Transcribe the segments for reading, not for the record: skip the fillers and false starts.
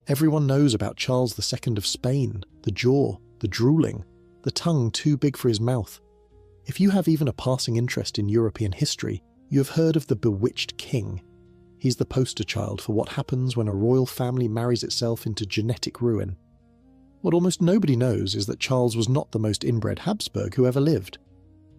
Everyone knows about Charles II of Spain, the jaw, the drooling, the tongue too big for his mouth. If you have even a passing interest in European history, you have heard of the bewitched king. He's the poster child for what happens when a royal family marries itself into genetic ruin. What almost nobody knows is that Charles was not the most inbred Habsburg who ever lived.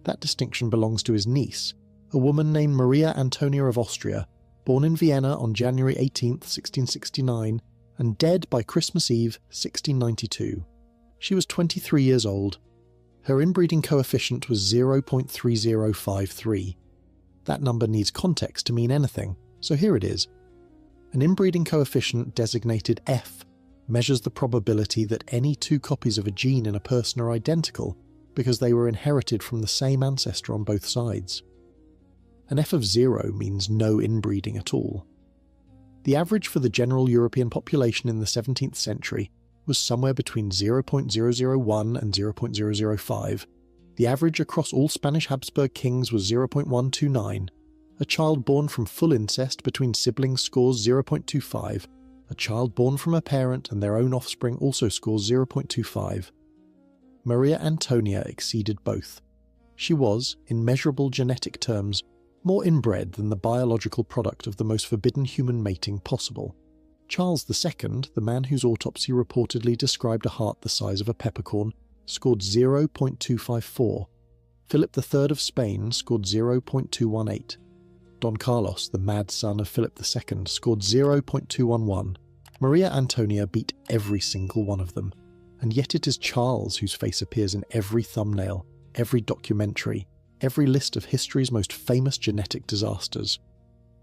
That distinction belongs to his niece, a woman named Maria Antonia of Austria, born in Vienna on January 18, 1669, and dead by Christmas Eve, 1692. She was 23 years old. Her inbreeding coefficient was 0.3053. That number needs context to mean anything, so here it is. An inbreeding coefficient designated F measures the probability that any two copies of a gene in a person are identical because they were inherited from the same ancestor on both sides. An F of 0 means no inbreeding at all. The average for the general European population in the 17th century was somewhere between 0.001 and 0.005. The average across all Spanish Habsburg kings was 0.129. A child born from full incest between siblings scores 0.25. A child born from a parent and their own offspring also scores 0.25. Maria Antonia exceeded both. She was, in measurable genetic terms, more inbred than the biological product of the most forbidden human mating possible. Charles II, the man whose autopsy reportedly described a heart the size of a peppercorn, scored 0.254. Philip III of Spain scored 0.218. Don Carlos, the mad son of Philip II, scored 0.211. Maria Antonia beat every single one of them, and yet it is Charles whose face appears in every thumbnail, every documentary, every list of history's most famous genetic disasters.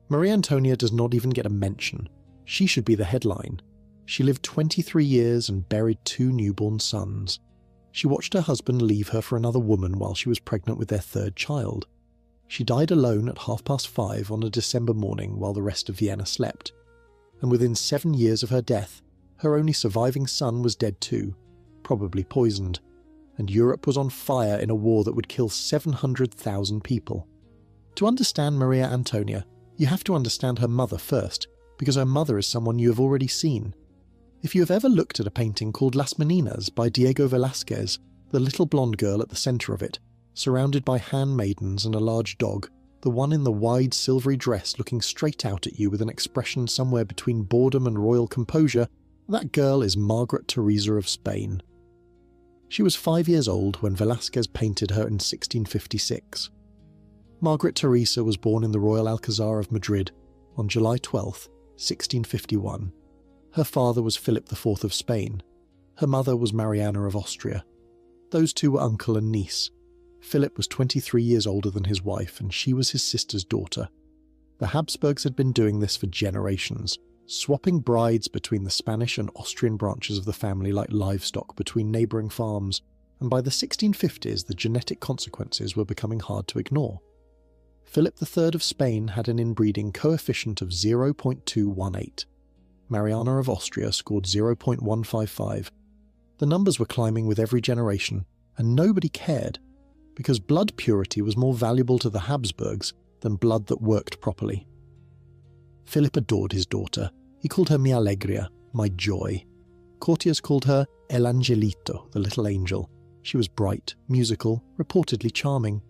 Maria Antonia does not even get a mention. She should be the headline. She lived 23 years and buried 2 newborn sons. She watched her husband leave her for another woman while she was pregnant with their 3rd child. She died alone at 5:30 on a December morning while the rest of Vienna slept. And within 7 years of her death, her only surviving son was dead too, probably poisoned, and Europe was on fire in a war that would kill 700,000 people. To understand Maria Antonia, you have to understand her mother first, because her mother is someone you have already seen. If you have ever looked at a painting called Las Meninas by Diego Velázquez, the little blonde girl at the centre of it, surrounded by handmaidens and a large dog, the one in the wide silvery dress looking straight out at you with an expression somewhere between boredom and royal composure, that girl is Margaret Teresa of Spain. She was 5 years old when Velázquez painted her in 1656. Margaret Teresa was born in the Royal Alcazar of Madrid on July 12, 1651. Her father was Philip IV of Spain. Her mother was Mariana of Austria. Those two were uncle and niece. Philip was 23 years older than his wife, and she was his sister's daughter. The Habsburgs had been doing this for generations, swapping brides between the Spanish and Austrian branches of the family like livestock between neighbouring farms, and by the 1650s the genetic consequences were becoming hard to ignore. Philip III of Spain had an inbreeding coefficient of 0.218. Mariana of Austria scored 0.155. The numbers were climbing with every generation, and nobody cared, because blood purity was more valuable to the Habsburgs than blood that worked properly. Philip adored his daughter. He called her mi alegria, my joy. Courtiers called her el angelito, the little angel. She was bright, musical, reportedly charming.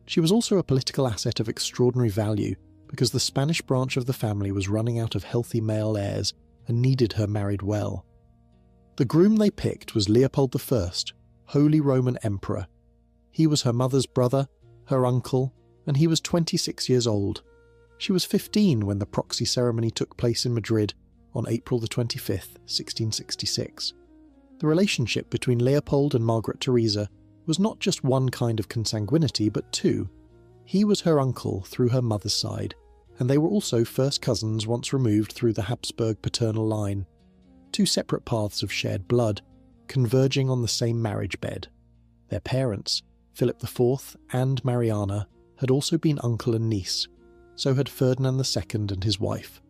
She was also a political asset of extraordinary value because the Spanish branch of the family was running out of healthy male heirs and needed her married well. The groom they picked was Leopold I, Holy Roman Emperor. He was her mother's brother, her uncle, and he was 26 years old. She was 15 when the proxy ceremony took place in Madrid on April the 25th, 1666. The relationship between Leopold and Margaret Teresa was not just one kind of consanguinity, but two. He was her uncle through her mother's side, and they were also first cousins once removed through the Habsburg paternal line. Two separate paths of shared blood, converging on the same marriage bed. Their parents, Philip IV and Mariana, had also been uncle and niece. So had Ferdinand II and his wife.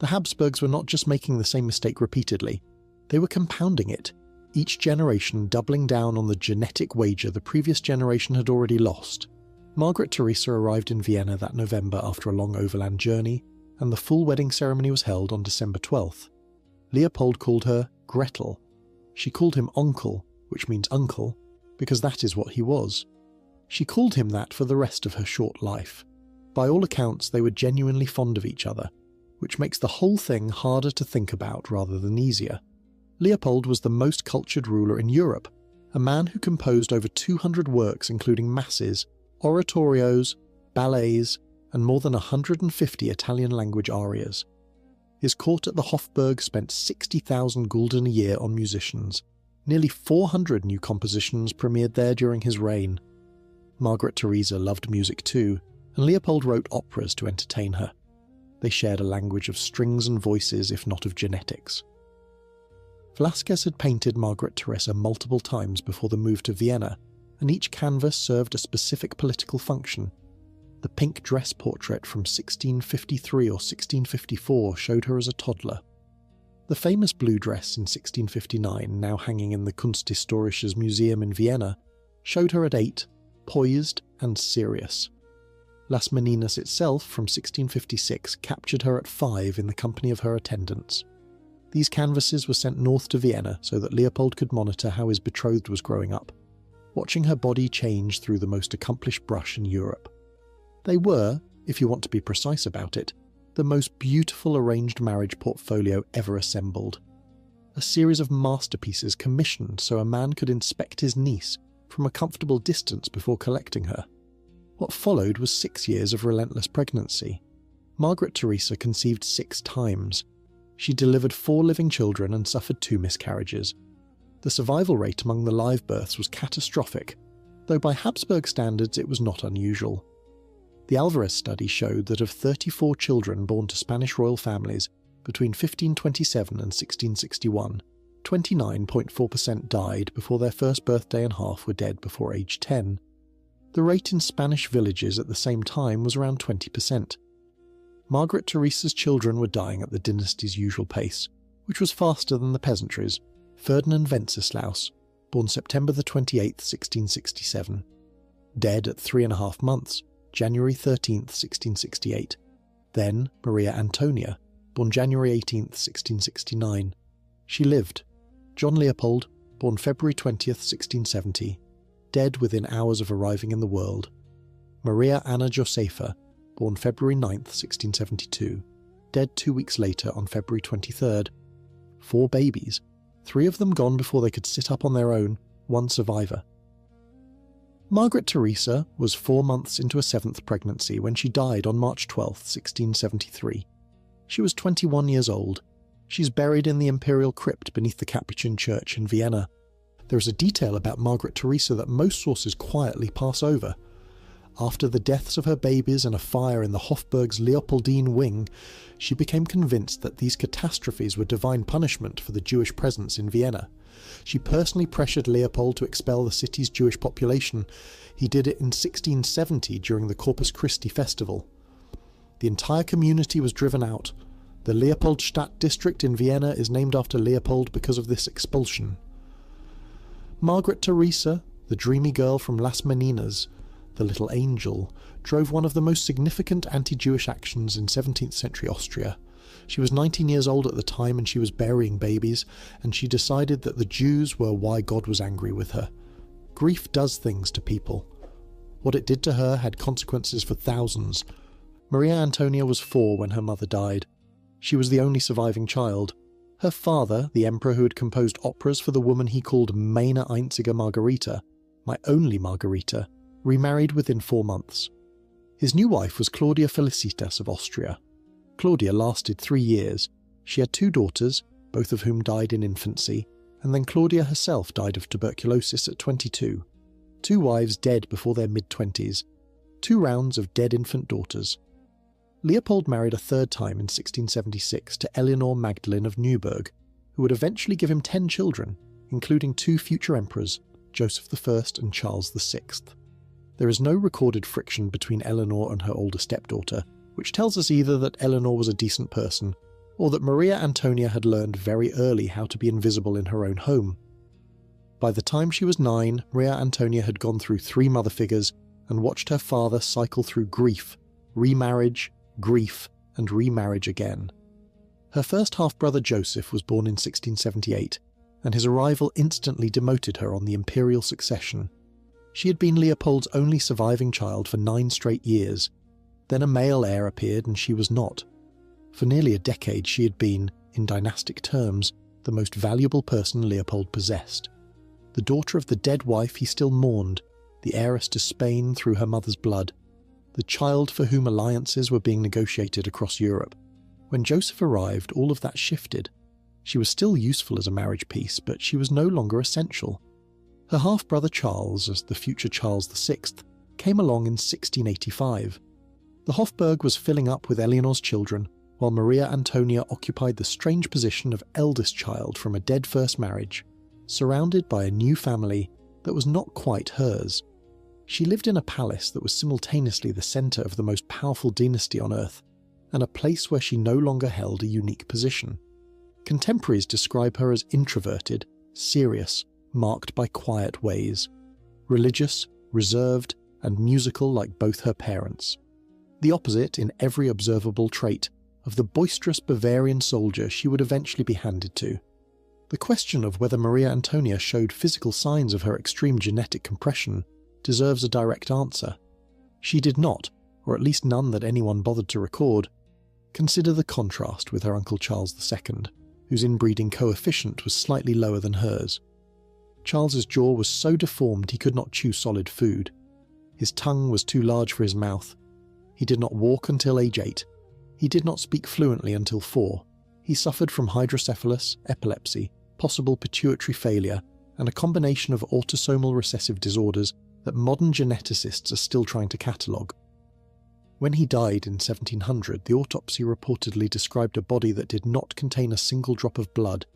The Habsburgs were not just making the same mistake repeatedly, they were compounding it, each generation doubling down on the genetic wager the previous generation had already lost. Margaret Teresa arrived in Vienna that November after a long overland journey, and the full wedding ceremony was held on December 12th. Leopold called her Gretel. She called him Onkel, which means uncle, because that is what he was. She called him that for the rest of her short life. By all accounts, they were genuinely fond of each other, which makes the whole thing harder to think about rather than easier. Leopold was the most cultured ruler in Europe, a man who composed over 200 works including masses, oratorios, ballets, and more than 150 Italian-language arias. His court at the Hofburg spent 60,000 gulden a year on musicians. Nearly 400 new compositions premiered there during his reign. Margaret Theresa loved music too, and Leopold wrote operas to entertain her. They shared a language of strings and voices, if not of genetics. Velázquez had painted Margaret Theresa multiple times before the move to Vienna, and each canvas served a specific political function. The pink dress portrait from 1653 or 1654 showed her as a toddler. The famous blue dress in 1659, now hanging in the Kunsthistorisches Museum in Vienna, showed her at 8, poised and serious. Las Meninas itself from 1656 captured her at 5 in the company of her attendants. These canvases were sent north to Vienna so that Leopold could monitor how his betrothed was growing up, watching her body change through the most accomplished brush in Europe. They were, if you want to be precise about it, the most beautiful arranged marriage portfolio ever assembled. A series of masterpieces commissioned so a man could inspect his niece from a comfortable distance before collecting her. What followed was 6 years of relentless pregnancy. Margaret Theresa conceived 6 times. She delivered 4 living children and suffered 2 miscarriages. The survival rate among the live births was catastrophic, though by Habsburg standards it was not unusual. The Alvarez study showed that of 34 children born to Spanish royal families between 1527 and 1661, 29.4% died before their first birthday and half were dead before age 10. The rate in Spanish villages at the same time was around 20%. Margaret Theresa's children were dying at the dynasty's usual pace, which was faster than the peasantry's. Ferdinand Wenceslaus, born September 28, 1667. Dead at 3.5 months, January 13, 1668. Then Maria Antonia, born January 18, 1669. She lived. John Leopold, born February 20, 1670. Dead within hours of arriving in the world. Maria Anna Josepha, born February 9, 1672. Dead 2 weeks later on February 23rd. 4 babies, 3 of them gone before they could sit up on their own, 1 survivor. Margaret Theresa was 4 months into a 7th pregnancy when she died on March 12, 1673. She was 21 years old. She's buried in the imperial crypt beneath the Capuchin Church in Vienna. There is a detail about Margaret Theresa that most sources quietly pass over. After the deaths of her babies and a fire in the Hofburg's Leopoldine wing, she became convinced that these catastrophes were divine punishment for the Jewish presence in Vienna. She personally pressured Leopold to expel the city's Jewish population. He did it in 1670 during the Corpus Christi festival. The entire community was driven out. The Leopoldstadt district in Vienna is named after Leopold because of this expulsion. Margaret Theresa, the dreamy girl from Las Meninas, the little angel, drove one of the most significant anti-Jewish actions in 17th century Austria. She was 19 years old at the time and she was burying babies, and she decided that the Jews were why God was angry with her. Grief does things to people. What it did to her had consequences for thousands. Maria Antonia was 4 when her mother died. She was the only surviving child. Her father, the emperor who had composed operas for the woman he called meine einzige Margarita, my only Margarita, remarried within 4 months. His new wife was Claudia Felicitas of Austria. Claudia lasted 3 years. She had 2 daughters, both of whom died in infancy, and then Claudia herself died of tuberculosis at 22. 2 wives dead before their mid-20s. 2 rounds of dead infant daughters. Leopold married a 3rd time in 1676 to Eleanor Magdalene of Neuburg, who would eventually give him 10 children, including 2 future emperors, Joseph I and Charles VI. There is no recorded friction between Eleanor and her older stepdaughter, which tells us either that Eleanor was a decent person, or that Maria Antonia had learned very early how to be invisible in her own home. By the time she was 9, Maria Antonia had gone through 3 mother figures and watched her father cycle through grief, remarriage, grief, and remarriage again. Her first half-brother Joseph was born in 1678, and his arrival instantly demoted her on the imperial succession. She had been Leopold's only surviving child for 9 straight years. Then a male heir appeared and she was not. For nearly a decade she had been, in dynastic terms, the most valuable person Leopold possessed. The daughter of the dead wife he still mourned, the heiress to Spain through her mother's blood, the child for whom alliances were being negotiated across Europe. When Joseph arrived, all of that shifted. She was still useful as a marriage piece, but she was no longer essential. Her half-brother Charles, as the future Charles VI, came along in 1685. The Hofburg was filling up with Eleanor's children, while Maria Antonia occupied the strange position of eldest child from a dead first marriage, surrounded by a new family that was not quite hers. She lived in a palace that was simultaneously the centre of the most powerful dynasty on earth, and a place where she no longer held a unique position. Contemporaries describe her as introverted, serious, marked by quiet ways, religious, reserved, and musical like both her parents. The opposite, in every observable trait, of the boisterous Bavarian soldier she would eventually be handed to. The question of whether Maria Antonia showed physical signs of her extreme genetic compression deserves a direct answer. She did not, or at least none that anyone bothered to record. Consider the contrast with her uncle Charles II, whose inbreeding coefficient was slightly lower than hers. Charles's jaw was so deformed he could not chew solid food. His tongue was too large for his mouth. He did not walk until age 8. He did not speak fluently until 4. He suffered from hydrocephalus, epilepsy, possible pituitary failure, and a combination of autosomal recessive disorders that modern geneticists are still trying to catalogue. When he died in 1700, the autopsy reportedly described a body that did not contain a single drop of blood,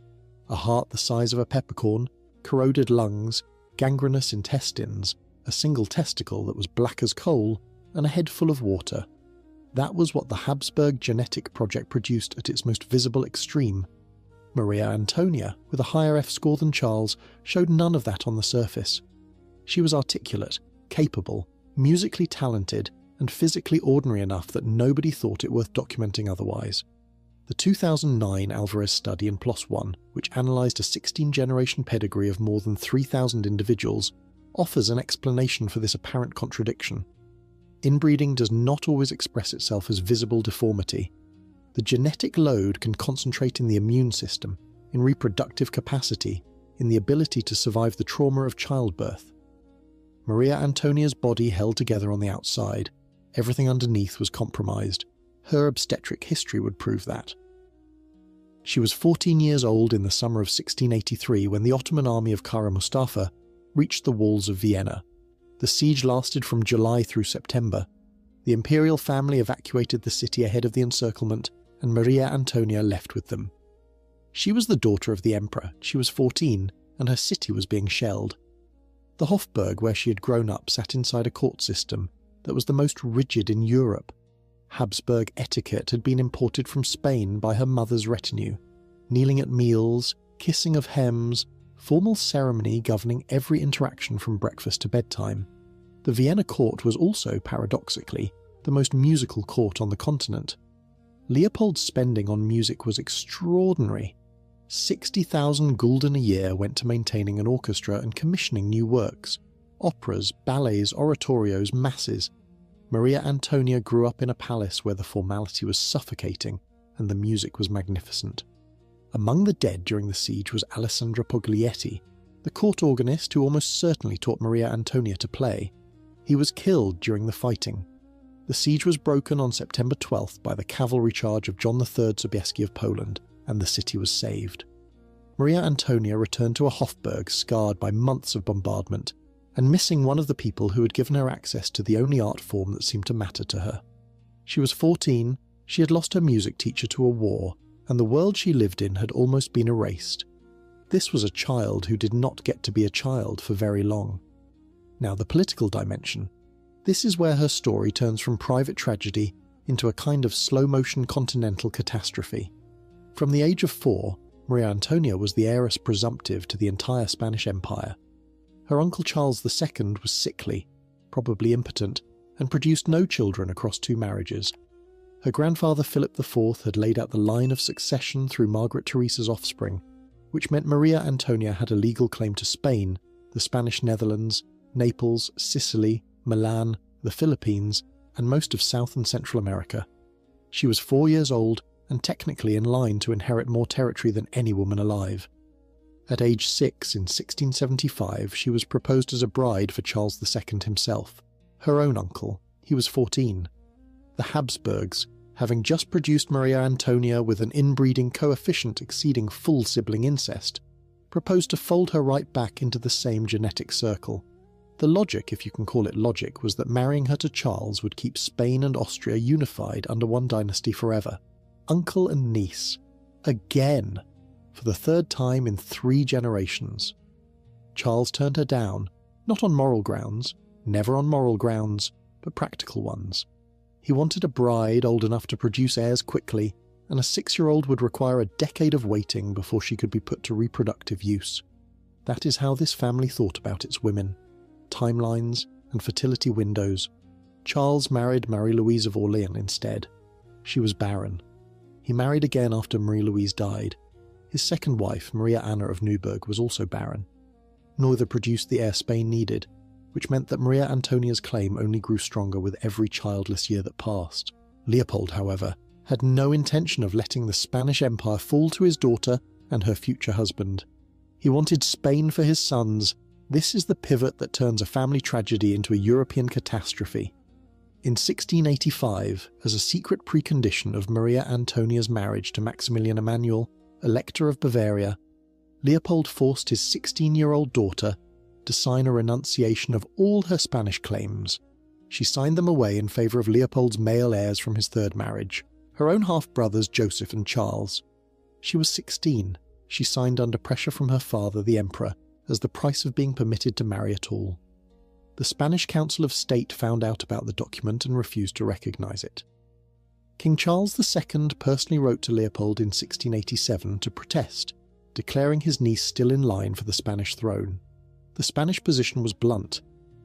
a heart the size of a peppercorn, corroded lungs, gangrenous intestines, a single testicle that was black as coal, and a head full of water. That was what the Habsburg genetic project produced at its most visible extreme. Maria Antonia, with a higher F score than Charles, showed none of that on the surface. She was articulate, capable, musically talented, and physically ordinary enough that nobody thought it worth documenting otherwise. The 2009 Alvarez study in PLOS ONE, which analysed a 16-generation pedigree of more than 3,000 individuals, offers an explanation for this apparent contradiction. Inbreeding does not always express itself as visible deformity. The genetic load can concentrate in the immune system, in reproductive capacity, in the ability to survive the trauma of childbirth. Maria Antonia's body held together on the outside. Everything underneath was compromised. Her obstetric history would prove that. She was 14 years old in the summer of 1683 when the Ottoman army of Kara Mustafa reached the walls of Vienna. The siege lasted from July through September. The imperial family evacuated the city ahead of the encirclement, and Maria Antonia left with them. She was the daughter of the emperor. She was 14, and her city was being shelled. The Hofburg, where she had grown up, sat inside a court system that was the most rigid in Europe. Habsburg etiquette had been imported from Spain by her mother's retinue. Kneeling at meals, kissing of hems, formal ceremony governing every interaction from breakfast to bedtime. The Vienna court was also, paradoxically, the most musical court on the continent. Leopold's spending on music was extraordinary. 60,000 gulden a year went to maintaining an orchestra and commissioning new works. Operas, ballets, oratorios, masses. Maria Antonia grew up in a palace where the formality was suffocating and the music was magnificent. Among the dead during the siege was Alessandro Poglietti, the court organist who almost certainly taught Maria Antonia to play. He was killed during the fighting. The siege was broken on September 12th by the cavalry charge of John III Sobieski of Poland, and the city was saved. Maria Antonia returned to a Hofburg scarred by months of bombardment, and missing one of the people who had given her access to the only art form that seemed to matter to her. She was 14, she had lost her music teacher to a war, and the world she lived in had almost been erased. This was a child who did not get to be a child for very long. Now the political dimension. This is where her story turns from private tragedy into a kind of slow-motion continental catastrophe. From the age of 4, Maria Antonia was the heiress presumptive to the entire Spanish Empire. Her uncle Charles II was sickly, probably impotent, and produced no children across 2 marriages. Her grandfather Philip IV had laid out the line of succession through Margaret Teresa's offspring, which meant Maria Antonia had a legal claim to Spain, the Spanish Netherlands, Naples, Sicily, Milan, the Philippines, and most of South and Central America. She was 4 years old and technically in line to inherit more territory than any woman alive. At age 6 in 1675, she was proposed as a bride for Charles II himself, her own uncle. He was 14. The Habsburgs, having just produced Maria Antonia with an inbreeding coefficient exceeding full sibling incest, proposed to fold her right back into the same genetic circle. The logic, if you can call it logic, was that marrying her to Charles would keep Spain and Austria unified under one dynasty forever. Uncle and niece. Again. For the third time in 3 generations. Charles turned her down, not on moral grounds, never on moral grounds, but practical ones. He wanted a bride old enough to produce heirs quickly, and a 6-year-old would require a decade of waiting before she could be put to reproductive use. That is how this family thought about its women. Timelines and fertility windows. Charles married Marie-Louise of Orleans instead. She was barren. He married again after Marie-Louise died. His second wife, Maria Anna of Neuburg, was also barren. Neither produced the heir Spain needed, which meant that Maria Antonia's claim only grew stronger with every childless year that passed. Leopold, however, had no intention of letting the Spanish Empire fall to his daughter and her future husband. He wanted Spain for his sons. This is the pivot that turns a family tragedy into a European catastrophe. In 1685, as a secret precondition of Maria Antonia's marriage to Maximilian Emanuel, Elector of Bavaria, Leopold forced his 16-year-old daughter to sign a renunciation of all her Spanish claims. She signed them away in favour of Leopold's male heirs from his third marriage, her own half-brothers Joseph and Charles. She was 16. She signed under pressure from her father, the Emperor, as the price of being permitted to marry at all. The Spanish Council of State found out about the document and refused to recognise it. King Charles II personally wrote to Leopold in 1687 to protest, declaring his niece still in line for the Spanish throne. The Spanish position was blunt.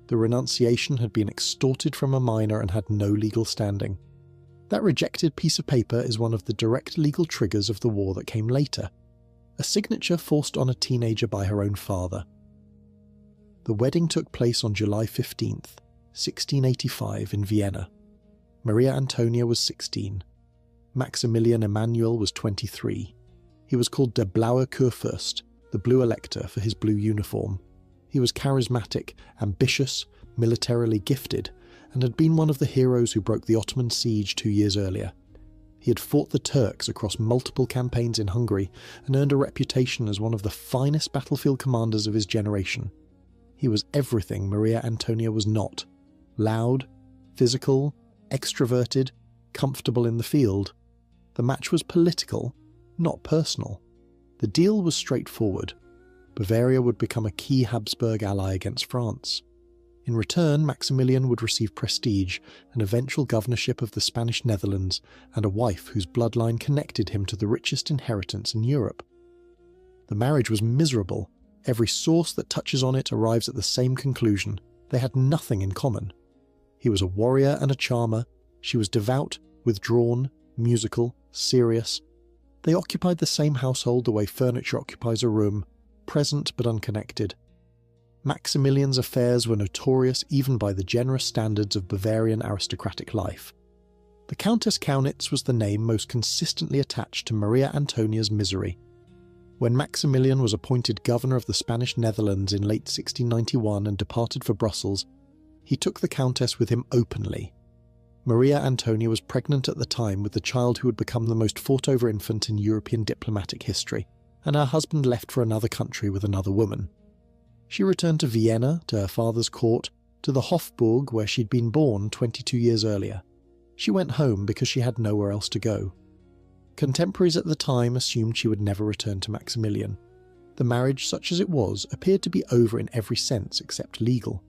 The renunciation had been extorted from a minor and had no legal standing. That rejected piece of paper is one of the direct legal triggers of the war that came later, a signature forced on a teenager by her own father. The wedding took place on July 15th, 1685 in Vienna. Maria Antonia was 16. Maximilian Emanuel was 23. He was called Der Blaue Kurfürst, the Blue Elector, for his blue uniform. He was charismatic, ambitious, militarily gifted, and had been one of the heroes who broke the Ottoman siege 2 years earlier. He had fought the Turks across multiple campaigns in Hungary and earned a reputation as one of the finest battlefield commanders of his generation. He was everything Maria Antonia was not: loud, physical, extroverted, comfortable in the field. The match was political, not personal. The deal was straightforward. Bavaria would become a key Habsburg ally against France. In return, Maximilian would receive prestige, an eventual governorship of the Spanish Netherlands, and a wife whose bloodline connected him to the richest inheritance in Europe. The marriage was miserable. Every source that touches on it arrives at the same conclusion. They had nothing in common. He was a warrior and a charmer. She was devout, withdrawn, musical, serious. They occupied the same household the way furniture occupies a room, present but unconnected. Maximilian's affairs were notorious even by the generous standards of Bavarian aristocratic life. The Countess Kaunitz was the name most consistently attached to Maria Antonia's misery. When Maximilian was appointed governor of the Spanish Netherlands in late 1691 and departed for Brussels, he took the Countess with him openly. Maria Antonia was pregnant at the time with the child who would become the most fought-over infant in European diplomatic history, and her husband left for another country with another woman. She returned to Vienna, to her father's court, to the Hofburg where she'd been born 22 years earlier. She went home because she had nowhere else to go. Contemporaries at the time assumed she would never return to Maximilian. The marriage, such as it was, appeared to be over in every sense except legal.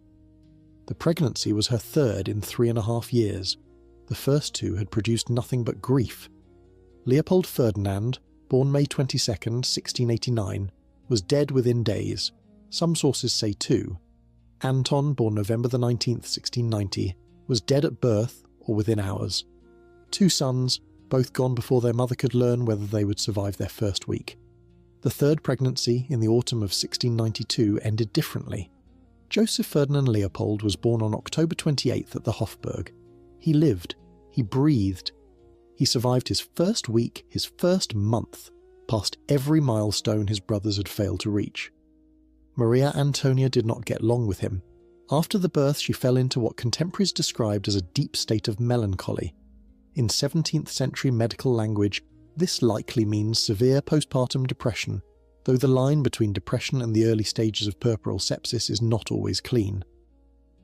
The pregnancy was her third in 3.5 years. The first 2 had produced nothing but grief. Leopold Ferdinand, born May 22, 1689, was dead within days. Some sources say 2. Anton, born November 19, 1690, was dead at birth or within hours. 2 sons, both gone before their mother could learn whether they would survive their first week. The third pregnancy, in the autumn of 1692, ended differently. Joseph Ferdinand Leopold was born on October 28th at the Hofburg. He lived. He breathed. He survived his first week, his first month, past every milestone his brothers had failed to reach. Maria Antonia did not get long with him. After the birth, she fell into what contemporaries described as a deep state of melancholy. In 17th century medical language, this likely means severe postpartum depression, though the line between depression and the early stages of puerperal sepsis is not always clean.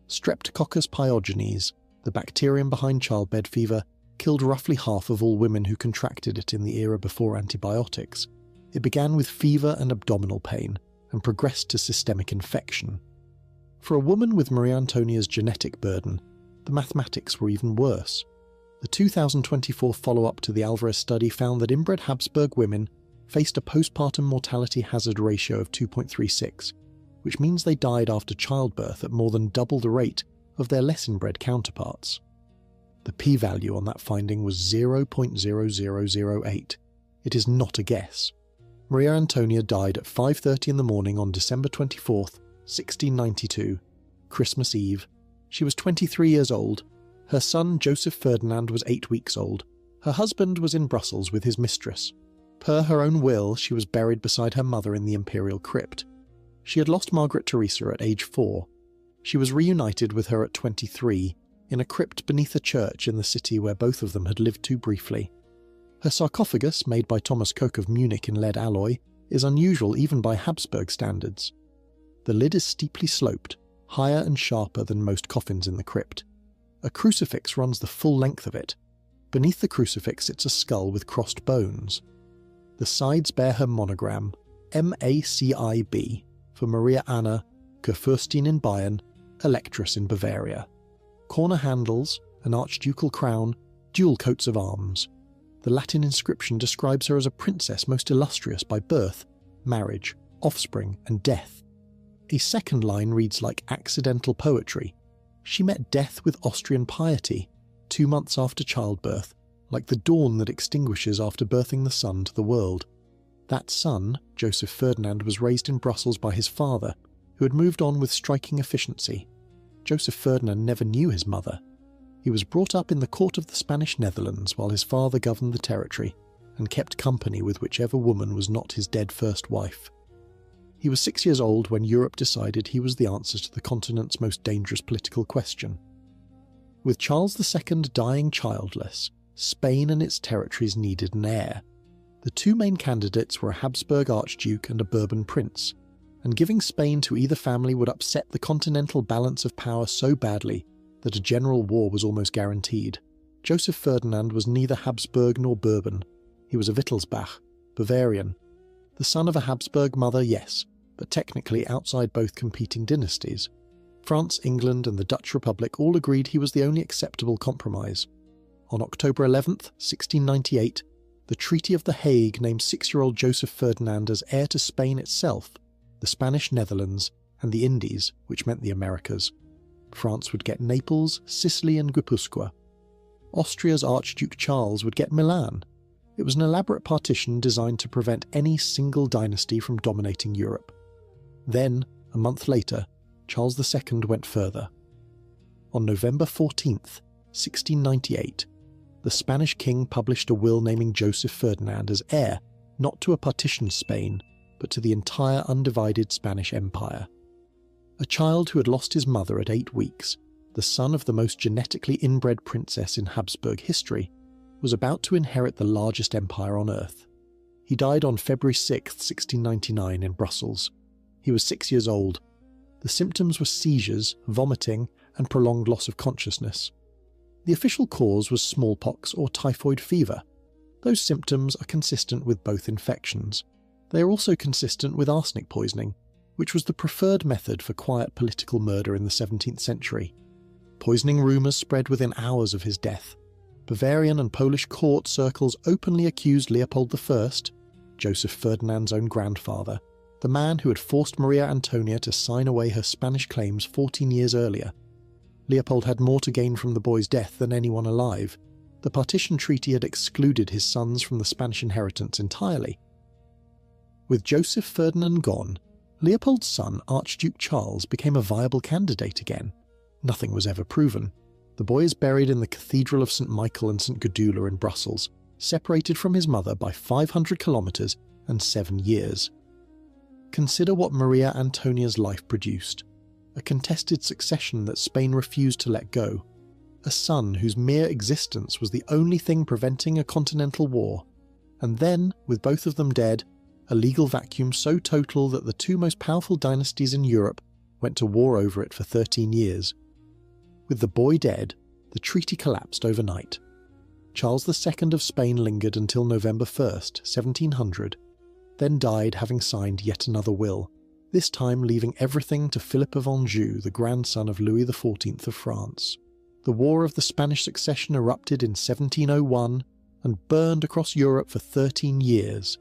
Streptococcus pyogenes, the bacterium behind childbed fever, killed roughly half of all women who contracted it in the era before antibiotics. It began with fever and abdominal pain, and progressed to systemic infection. For a woman with Maria Antonia's genetic burden, the mathematics were even worse. The 2024 follow-up to the Alvarez study found that inbred Habsburg women faced a postpartum mortality hazard ratio of 2.36, which means they died after childbirth at more than double the rate of their less inbred counterparts. The p-value on that finding was 0.0008. It is not a guess. Maria Antonia died at 5:30 in the morning on December 24th, 1692, Christmas Eve. She was 23 years old. Her son Joseph Ferdinand was 8 weeks old. Her husband was in Brussels with his mistress. Per her own will, she was buried beside her mother in the imperial crypt. She had lost Margaret Theresa at age 4. She was reunited with her at 23, in a crypt beneath a church in the city where both of them had lived too briefly. Her sarcophagus, made by Thomas Koch of Munich in lead alloy, is unusual even by Habsburg standards. The lid is steeply sloped, higher and sharper than most coffins in the crypt. A crucifix runs the full length of it. Beneath the crucifix sits a skull with crossed bones. The sides bear her monogram, MACIB, for Maria Anna, Kurfürstin in Bayern, Electress in Bavaria. Corner handles, an archducal crown, dual coats of arms. The Latin inscription describes her as a princess most illustrious by birth, marriage, offspring, and death. A second line reads like accidental poetry. She met death with Austrian piety, 2 months after childbirth, like the dawn that extinguishes after birthing the son to the world. That son, Joseph Ferdinand, was raised in Brussels by his father, who had moved on with striking efficiency. Joseph Ferdinand never knew his mother. He was brought up in the court of the Spanish Netherlands while his father governed the territory, and kept company with whichever woman was not his dead first wife. He was 6 years old when Europe decided he was the answer to the continent's most dangerous political question. With Charles II dying childless, Spain and its territories needed an heir. The 2 main candidates were a Habsburg archduke and a Bourbon prince, and giving Spain to either family would upset the continental balance of power so badly that a general war was almost guaranteed. Joseph Ferdinand was neither Habsburg nor Bourbon. He was a Wittelsbach, Bavarian. The son of a Habsburg mother, yes, but technically outside both competing dynasties. France, England, and the Dutch Republic all agreed he was the only acceptable compromise. On October 11th, 1698, the Treaty of The Hague named 6-year-old Joseph Ferdinand as heir to Spain itself, the Spanish Netherlands, and the Indies, which meant the Americas. France would get Naples, Sicily, and Guipuscoa. Austria's Archduke Charles would get Milan. It was an elaborate partition designed to prevent any single dynasty from dominating Europe. Then, a month later, Charles II went further. On November 14th, 1698, the Spanish king published a will naming Joseph Ferdinand as heir, not to a partitioned Spain, but to the entire undivided Spanish Empire. A child who had lost his mother at 8 weeks, the son of the most genetically inbred princess in Habsburg history, was about to inherit the largest empire on earth. He died on February 6, 1699 in Brussels. He was 6 years old. The symptoms were seizures, vomiting, and prolonged loss of consciousness. The official cause was smallpox or typhoid fever. Those symptoms are consistent with both infections. They are also consistent with arsenic poisoning, which was the preferred method for quiet political murder in the 17th century. Poisoning rumours spread within hours of his death. Bavarian and Polish court circles openly accused Leopold I, Joseph Ferdinand's own grandfather, the man who had forced Maria Antonia to sign away her Spanish claims 14 years earlier. Leopold had more to gain from the boy's death than anyone alive. The partition treaty had excluded his sons from the Spanish inheritance entirely. With Joseph Ferdinand gone, Leopold's son, Archduke Charles, became a viable candidate again. Nothing was ever proven. The boy is buried in the Cathedral of St. Michael and St. Gudula in Brussels, separated from his mother by 500 kilometres and 7 years. Consider what Maria Antonia's life produced: a contested succession that Spain refused to let go, a son whose mere existence was the only thing preventing a continental war, and then, with both of them dead, a legal vacuum so total that the two most powerful dynasties in Europe went to war over it for 13 years. With the boy dead, the treaty collapsed overnight. Charles II of Spain lingered until November 1st, 1700, then died having signed yet another will, this time leaving everything to Philip of Anjou, the grandson of Louis XIV of France. The War of the Spanish Succession erupted in 1701 and burned across Europe for 13 years.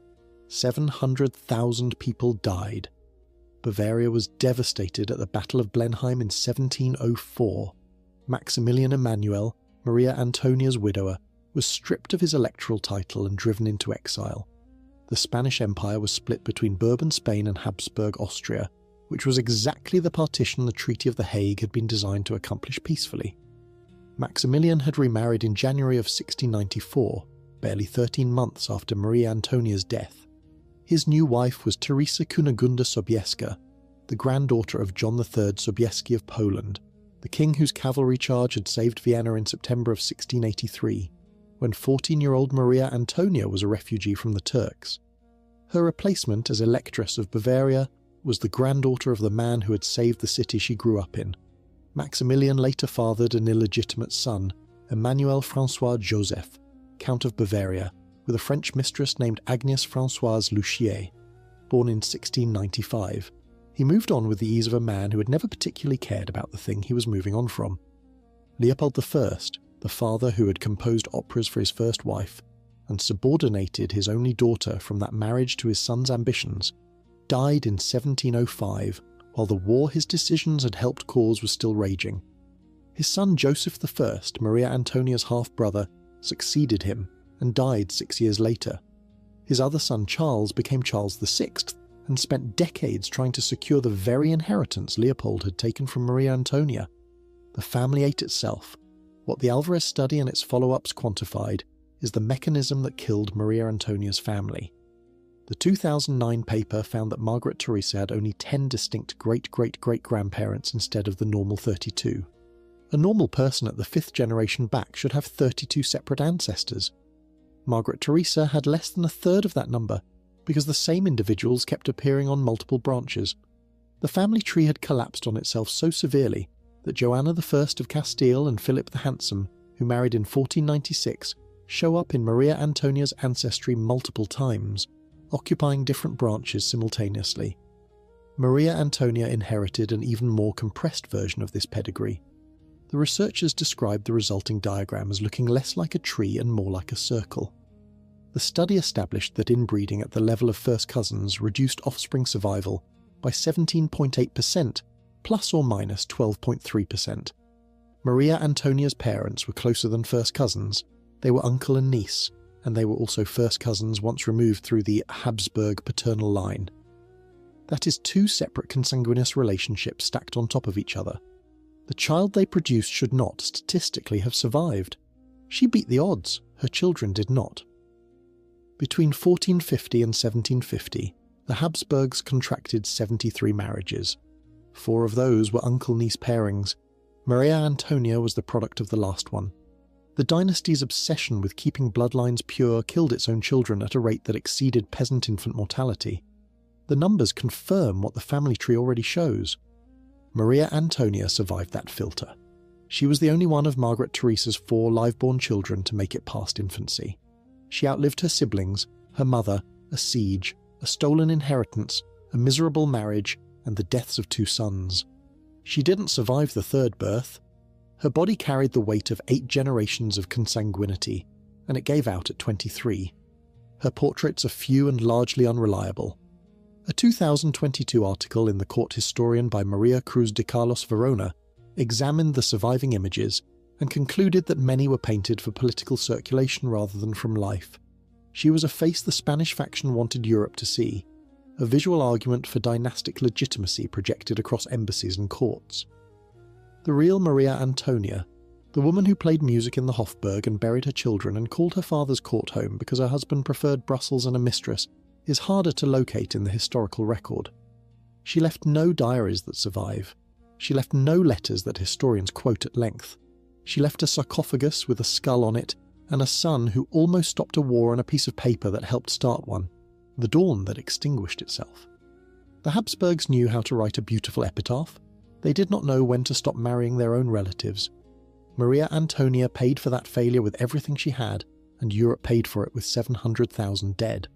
700,000 people died. Bavaria was devastated at the Battle of Blenheim in 1704. Maximilian Emmanuel, Maria Antonia's widower, was stripped of his electoral title and driven into exile. The Spanish Empire was split between Bourbon Spain and Habsburg Austria, which was exactly the partition the Treaty of The Hague had been designed to accomplish peacefully. Maximilian had remarried in January of 1694, barely 13 months after Maria Antonia's death. His new wife was Teresa Kunigunda Sobieska, the granddaughter of John III Sobieski of Poland, the king whose cavalry charge had saved Vienna in September of 1683, when 14-year-old Maria Antonia was a refugee from the Turks. Her replacement as Electress of Bavaria was the granddaughter of the man who had saved the city she grew up in. Maximilian later fathered an illegitimate son, Emmanuel François Joseph, Count of Bavaria, with a French mistress named Agnès Françoise Luchier. Born in 1695, he moved on with the ease of a man who had never particularly cared about the thing he was moving on from. Leopold I, the father who had composed operas for his first wife, and subordinated his only daughter from that marriage to his son's ambitions, died in 1705, while the war his decisions had helped cause was still raging. His son Joseph I, Maria Antonia's half-brother, succeeded him, and died 6 years later. His other son Charles became Charles VI, and spent decades trying to secure the very inheritance Leopold had taken from Maria Antonia. The family ate itself. What the Alvarez study and its follow-ups quantified is the mechanism that killed Maria Antonia's family. The 2009 paper found that Margaret Theresa had only 10 distinct great-great-great-grandparents instead of the normal 32. A normal person at the 5th generation back should have 32 separate ancestors. Margaret Theresa had less than a third of that number, because the same individuals kept appearing on multiple branches. The family tree had collapsed on itself so severely that Joanna I of Castile and Philip the Handsome, who married in 1496, show up in Maria Antonia's ancestry multiple times, occupying different branches simultaneously. Maria Antonia inherited an even more compressed version of this pedigree. The researchers described the resulting diagram as looking less like a tree and more like a circle. The study established that inbreeding at the level of first cousins reduced offspring survival by 17.8%, plus or minus 12.3%. Maria Antonia's parents were closer than first cousins. They were uncle and niece, and they were also first cousins once removed through the Habsburg paternal line. That is 2 separate consanguineous relationships stacked on top of each other. The child they produced should not, statistically, have survived. She beat the odds, her children did not. Between 1450 and 1750, the Habsburgs contracted 73 marriages. 4 of those were uncle-niece pairings. Maria Antonia was the product of the last one. The dynasty's obsession with keeping bloodlines pure killed its own children at a rate that exceeded peasant infant mortality. The numbers confirm what the family tree already shows. Maria Antonia survived that filter. She was the only one of Margaret Theresa's 4 live-born children to make it past infancy. She outlived her siblings, her mother, a siege, a stolen inheritance, a miserable marriage, and the deaths of 2 sons. She didn't survive the 3rd birth. Her body carried the weight of 8 generations of consanguinity, and it gave out at 23. Her portraits are few and largely unreliable. A 2022 article in The Court Historian by Maria Cruz de Carlos Verona examined the surviving images and concluded that many were painted for political circulation rather than from life. She was a face the Spanish faction wanted Europe to see, a visual argument for dynastic legitimacy projected across embassies and courts. The real Maria Antonia, the woman who played music in the Hofburg and buried her children and called her father's court home because her husband preferred Brussels and a mistress, is harder to locate in the historical record. She left no diaries that survive. She left no letters that historians quote at length. She left a sarcophagus with a skull on it and a son who almost stopped a war on a piece of paper that helped start one, the dawn that extinguished itself. The Habsburgs knew how to write a beautiful epitaph. They did not know when to stop marrying their own relatives. Maria Antonia paid for that failure with everything she had, and Europe paid for it with 700,000 dead.